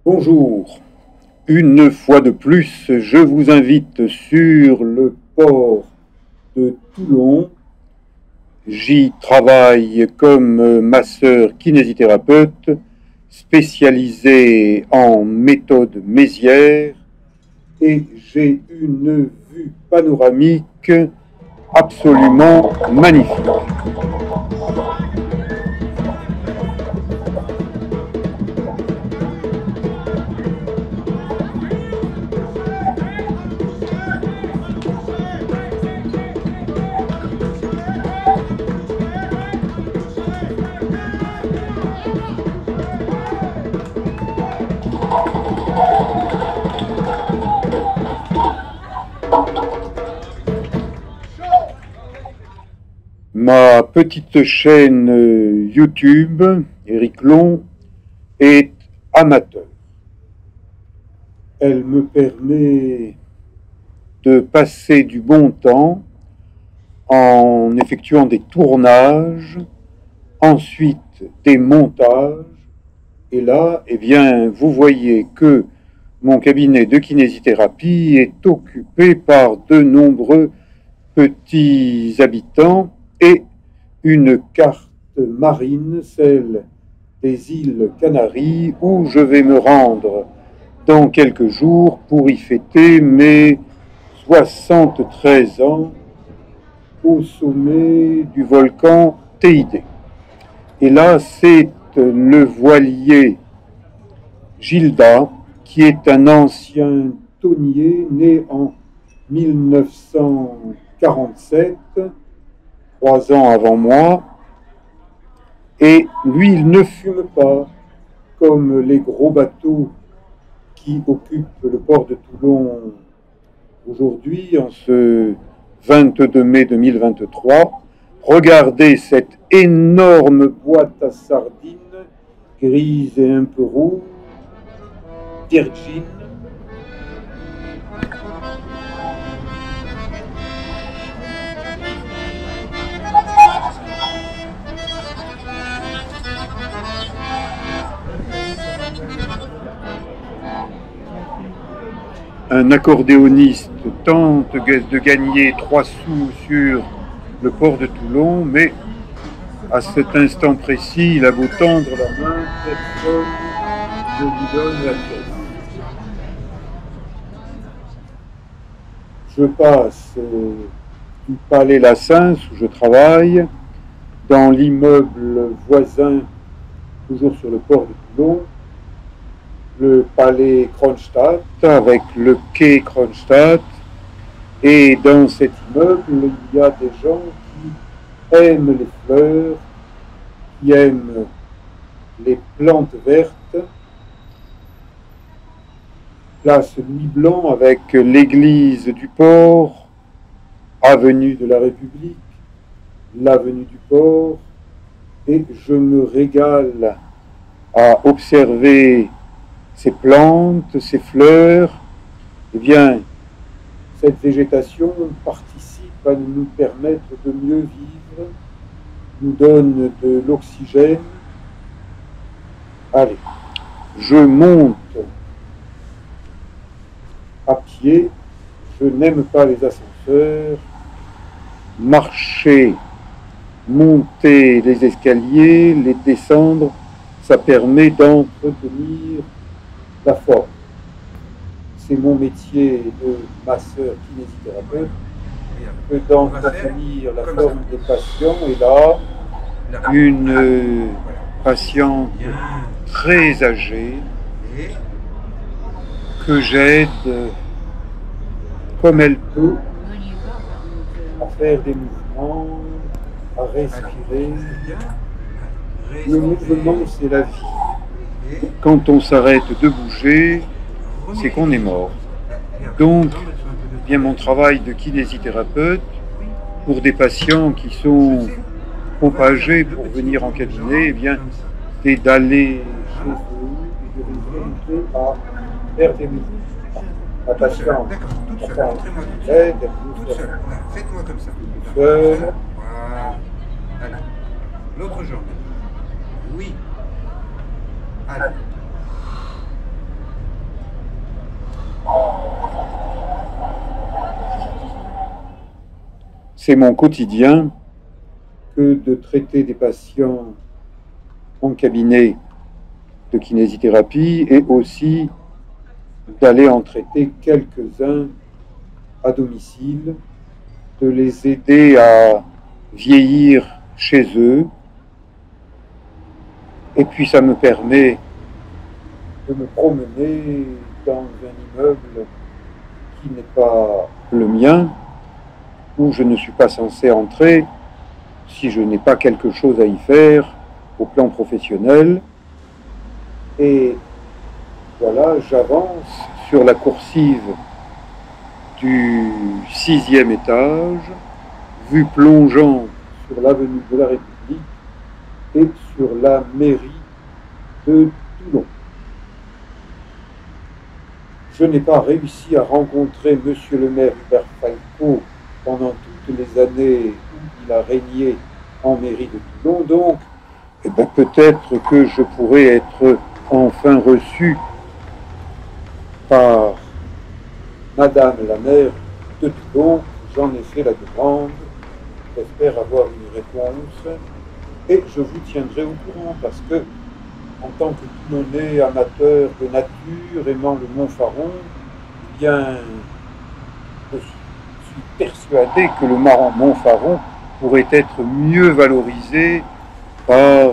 Bonjour, une fois de plus, je vous invite sur le port de Toulon. J'y travaille comme masseur kinésithérapeute spécialisé en méthode Mézières et j'ai une vue panoramique absolument magnifique. Ma petite chaîne YouTube, Éric Long, est amateur. Elle me permet de passer du bon temps en effectuant des tournages, ensuite des montages. Et là, eh bien, vous voyez que mon cabinet de kinésithérapie est occupé par de nombreux petits habitants et une carte marine, celle des îles Canaries, où je vais me rendre dans quelques jours pour y fêter mes 73 ans au sommet du volcan Teide. Et là, c'est le voilier Gilda, qui est un ancien tonnier né en 1947, 3 ans avant moi, et lui, il ne fume pas, comme les gros bateaux qui occupent le port de Toulon aujourd'hui, en ce 22 mai 2023. Regardez cette énorme boîte à sardines, grise et un peu rouge, Virgin. Un accordéoniste tente de gagner 3 sous sur le port de Toulon, mais à cet instant précis, il a beau tendre la main, personne ne lui donne la tête. Je passe du Palais Lassens où je travaille, dans l'immeuble voisin, toujours sur le port de Toulon, le palais Kronstadt avec le quai Kronstadt, et dans cet immeuble il y a des gens qui aiment les fleurs, qui aiment les plantes vertes. Place Louis Blanc avec l'église du port, avenue de la République, l'avenue du port, et je me régale à observer ces plantes, ces fleurs. Eh bien, cette végétation participe à nous permettre de mieux vivre, nous donne de l'oxygène. Allez, je monte à pied, je n'aime pas les ascenseurs. Marcher, monter les escaliers, les descendre, ça permet d'entretenir la forme. C'est mon métier de masseur kinésithérapeute que d'entretenir la forme des patients. Et là, une patiente très âgée que j'aide comme elle peut à faire des mouvements, à respirer. Le mouvement, c'est la vie. Quand on s'arrête de bouger, c'est qu'on est mort. Donc, bien mon travail de kinésithérapeute, pour des patients qui sont trop âgés pour venir en cabinet, eh bien, c'est d'aller chez eux et de les aider à faire des mouvements. La patiente, l'aide, faites-moi comme ça. Voilà. L'autre jambe. Oui. Allez. c'est mon quotidien que de traiter des patients en cabinet de kinésithérapie et aussi d'aller en traiter quelques-uns à domicile, de les aider à vieillir chez eux. Et puis ça me permet de me promener dans un immeuble qui n'est pas le mien, où je ne suis pas censé entrer si je n'ai pas quelque chose à y faire au plan professionnel. Et voilà, j'avance sur la coursive du 6e étage, vue plongeant sur l'avenue de la République et sur la mairie de Toulon. Je n'ai pas réussi à rencontrer Monsieur le maire Hubert Falco pendant toutes les années où il a régné en mairie de Toulon, donc peut-être que je pourrais être enfin reçu par Madame la maire de Toulon. J'en ai fait la demande, j'espère avoir une réponse et je vous tiendrai au courant parce que, en tant que Toulonnais amateur de nature, aimant le Mont-Faron, eh bien, je suis persuadé que le Mont-Faron pourrait être mieux valorisé par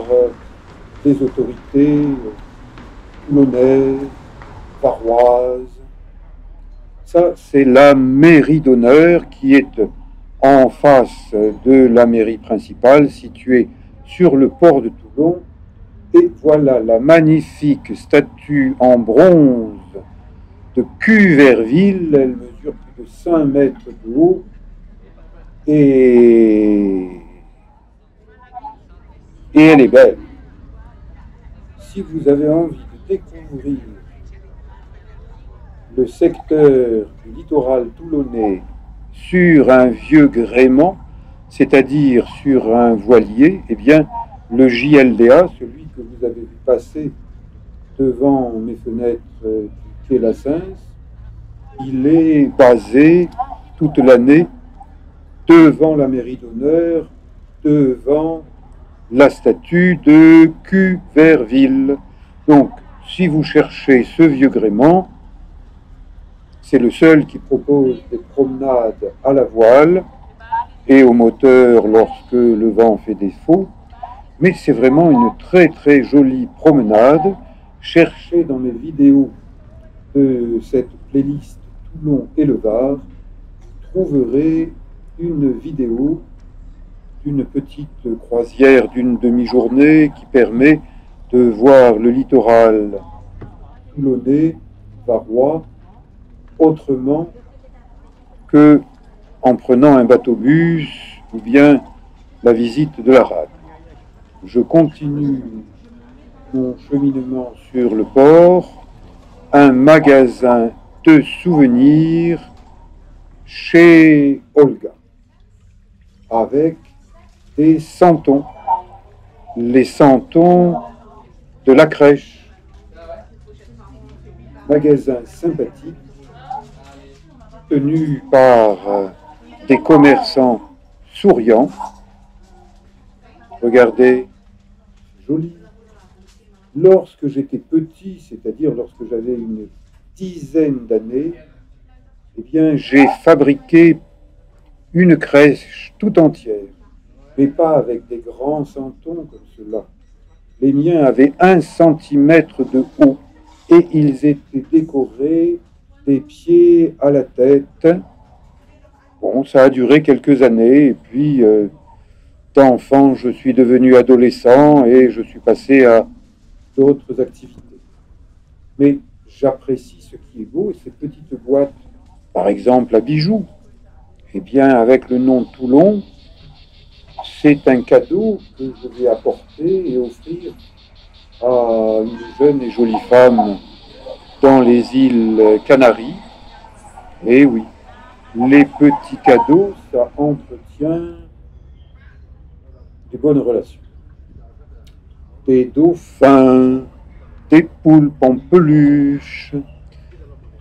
les autorités toulonnaises, varoises. Ça, c'est la mairie d'honneur qui est en face de la mairie principale, située sur le port de Toulon. Et voilà la magnifique statue en bronze de Cuverville. Elle mesure plus de 5 mètres de haut. Et elle est belle. Si vous avez envie de découvrir le secteur du littoral toulonnais sur un vieux gréement, c'est-à-dire sur un voilier, eh bien, le JLDA, celui que vous avez vu passer devant mes fenêtres du quai Lassens, il est basé toute l'année devant la mairie d'honneur, devant la statue de Cuverville. Donc, si vous cherchez ce vieux gréement, c'est le seul qui propose des promenades à la voile et au moteur lorsque le vent fait défaut. Mais c'est vraiment une très très jolie promenade. Cherchez dans mes vidéos de cette playlist Toulon et le Var, vous trouverez une vidéo d'une petite croisière d'une demi-journée qui permet de voir le littoral toulonnais, varois, autrement que en prenant un bateau-bus ou bien la visite de la rade. Je continue mon cheminement sur le port, un magasin de souvenirs chez Olga, avec des santons, les santons de la crèche. Magasin sympathique, tenu par des commerçants souriants. Regardez, joli. Lorsque j'étais petit, c'est-à-dire lorsque j'avais une dizaine d'années, eh bien, j'ai fabriqué une crèche tout entière, mais pas avec des grands santons comme ceux-là. Les miens avaient 1 centimètre de haut et ils étaient décorés des pieds à la tête. Bon, ça a duré quelques années et puis d'enfant, je suis devenu adolescent et je suis passé à d'autres activités. Mais j'apprécie ce qui est beau et ces petites boîtes, par exemple à bijoux, eh bien avec le nom Toulon, c'est un cadeau que je vais apporter et offrir à une jeune et jolie femme dans les îles Canaries. Et oui, les petits cadeaux, ça entretient des bonnes relations. Des dauphins, des poulpes en peluche,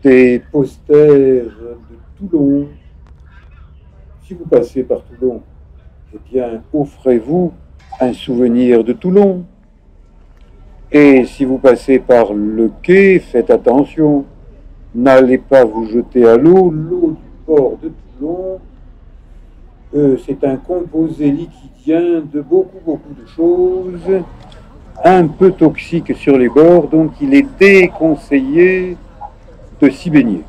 des posters de Toulon. Si vous passez par Toulon, eh bien, offrez-vous un souvenir de Toulon. Et si vous passez par le quai, faites attention. N'allez pas vous jeter à l'eau. L'eau du port de Toulon, c'est un composé liquidien de beaucoup de choses, un peu toxique sur les bords, donc il est déconseillé de s'y baigner.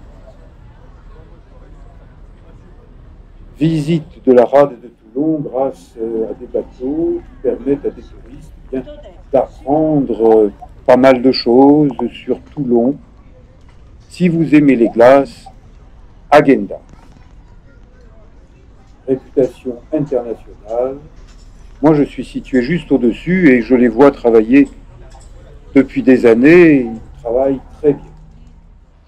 Visite de la rade de Toulon grâce à des bateaux qui permettent à des touristes d'apprendre pas mal de choses sur Toulon. Si vous aimez les glaces, Agenda. Réputation internationale. Moi, je suis situé juste au-dessus et je les vois travailler depuis des années. Ils travaillent très bien.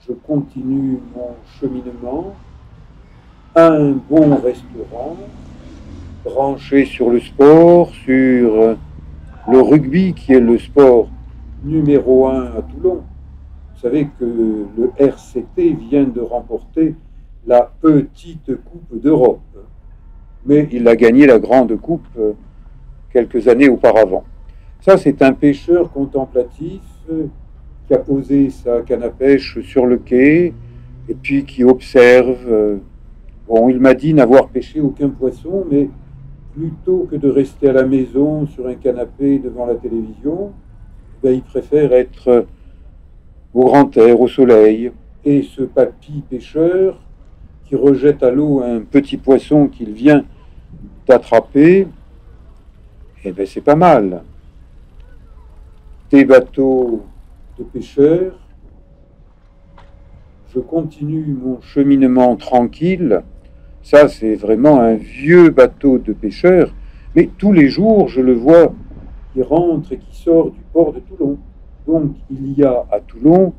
Je continue mon cheminement. Un bon restaurant, branché sur le sport, sur le rugby, qui est le sport numéro 1 à Toulon. Vous savez que le RCT vient de remporter la petite Coupe d'Europe, mais il a gagné la grande coupe quelques années auparavant. Ça, c'est un pêcheur contemplatif qui a posé sa canne à pêche sur le quai et puis qui observe. Bon, il m'a dit n'avoir pêché aucun poisson, mais plutôt que de rester à la maison sur un canapé devant la télévision, ben, il préfère être au grand air, au soleil. Et ce papy pêcheur qui rejette à l'eau un petit poisson qu'il vient d'attraper, eh ben c'est pas mal. Des bateaux de pêcheurs. Je continue mon cheminement tranquille. Ça, c'est vraiment un vieux bateau de pêcheurs. Mais tous les jours, je le vois qui rentre et qui sort du port de Toulon. Donc, il y a à Toulon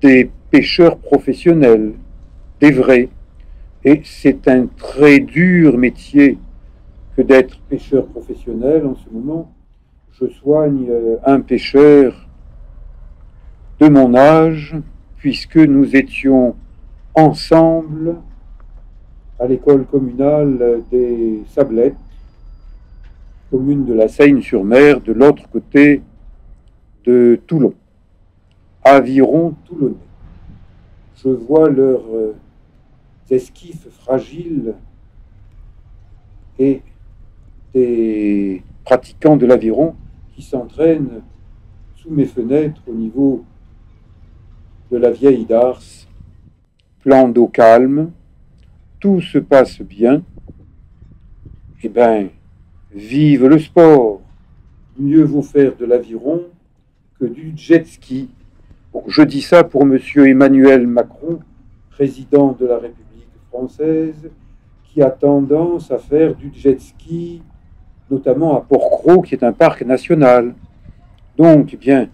des pêcheurs professionnels, des vrais. Et c'est un très dur métier que d'être pêcheur professionnel. En ce moment, je soigne un pêcheur de mon âge, puisque nous étions ensemble à l'école communale des Sablettes, commune de la Seyne-sur-Mer, de l'autre côté de Toulon, aviron toulonnais. Je vois leurs esquifs fragiles et des pratiquants de l'aviron qui s'entraînent sous mes fenêtres au niveau de la vieille Dars. Plan d'eau calme, tout se passe bien. Eh bien, vive le sport. Mieux vaut faire de l'aviron que du jet ski. Bon, je dis ça pour monsieur Emmanuel Macron, président de la République française, qui a tendance à faire du jet ski, notamment à Port-Cros, qui est un parc national. Donc, eh bien,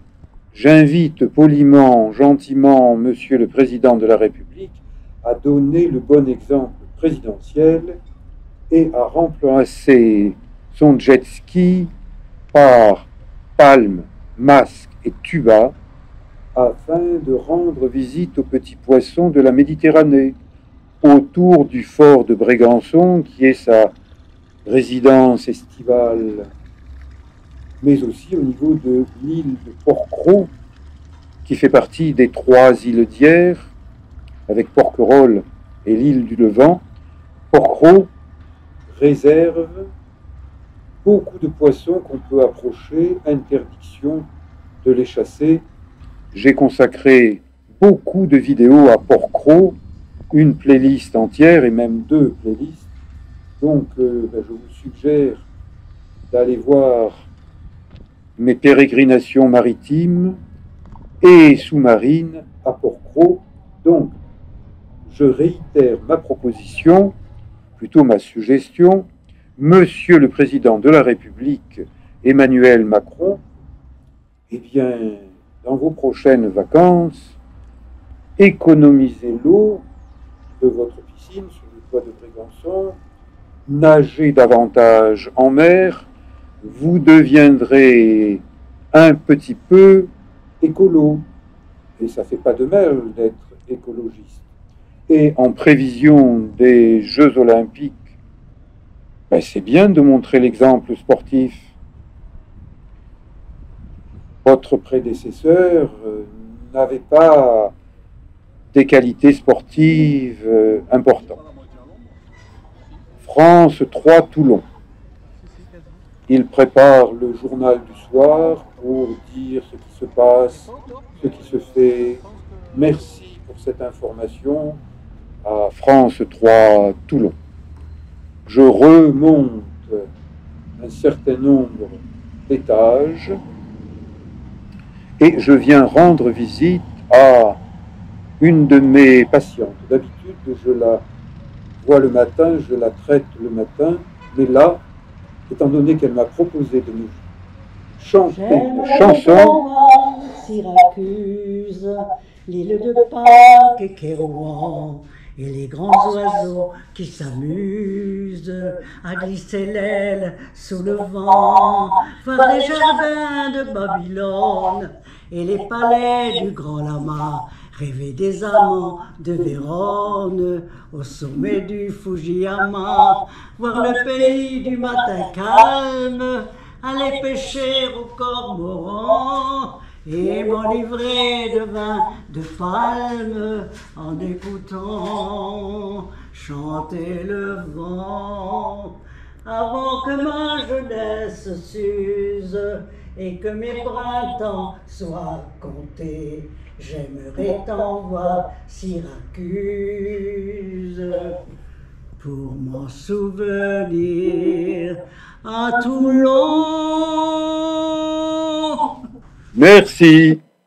j'invite poliment, gentiment, monsieur le président de la République à donner le bon exemple présidentiel et à remplacer son jet ski par palme, masque et tuba afin de rendre visite aux petits poissons de la Méditerranée autour du fort de Brégançon qui est sa résidence estivale, mais aussi au niveau de l'île de Port-Cros qui fait partie des 3 îles d'Hyères avec Porquerolles et l'île du Levant. Port-Cros réserve beaucoup de poissons qu'on peut approcher, interdiction de les chasser. J'ai consacré beaucoup de vidéos à Port-Cros, une playlist entière et même 2 playlists. Donc je vous suggère d'aller voir mes pérégrinations maritimes et sous-marines à Port-Cros. Donc, je réitère ma proposition, plutôt ma suggestion. Monsieur le Président de la République, Emmanuel Macron, eh bien, dans vos prochaines vacances, économisez l'eau de votre piscine sur le toit de Brégançon, nagez davantage en mer, vous deviendrez un petit peu écolo. Et ça ne fait pas de mal d'être écologiste. Et en prévision des Jeux Olympiques Ben, c'est bien de montrer l'exemple sportif. Votre prédécesseur n'avait pas des qualités sportives importantes. France 3 Toulon. Il prépare le journal du soir pour dire ce qui se passe, ce qui se fait. Merci pour cette information à France 3 Toulon. Je remonte un certain nombre d'étages et je viens rendre visite à une de mes patientes. D'habitude, je la vois le matin, je la traite le matin, mais là, étant donné qu'elle m'a proposé de nous chanter une chanson, Syracuse, l'île de Pâques et Kérouan, et les grands oiseaux qui s'amusent à glisser l'aile sous le vent, voir les jardins de Babylone et les palais du grand lama, rêver des amants de Vérone au sommet du Fujiyama, voir le pays du matin calme, aller pêcher au cormoran et m'enivrer de vin de palme en écoutant chanter le vent. Avant que ma jeunesse s'use et que mes printemps soient comptés, j'aimerais tant voir Syracuse pour m'en souvenir à Toulon. merci.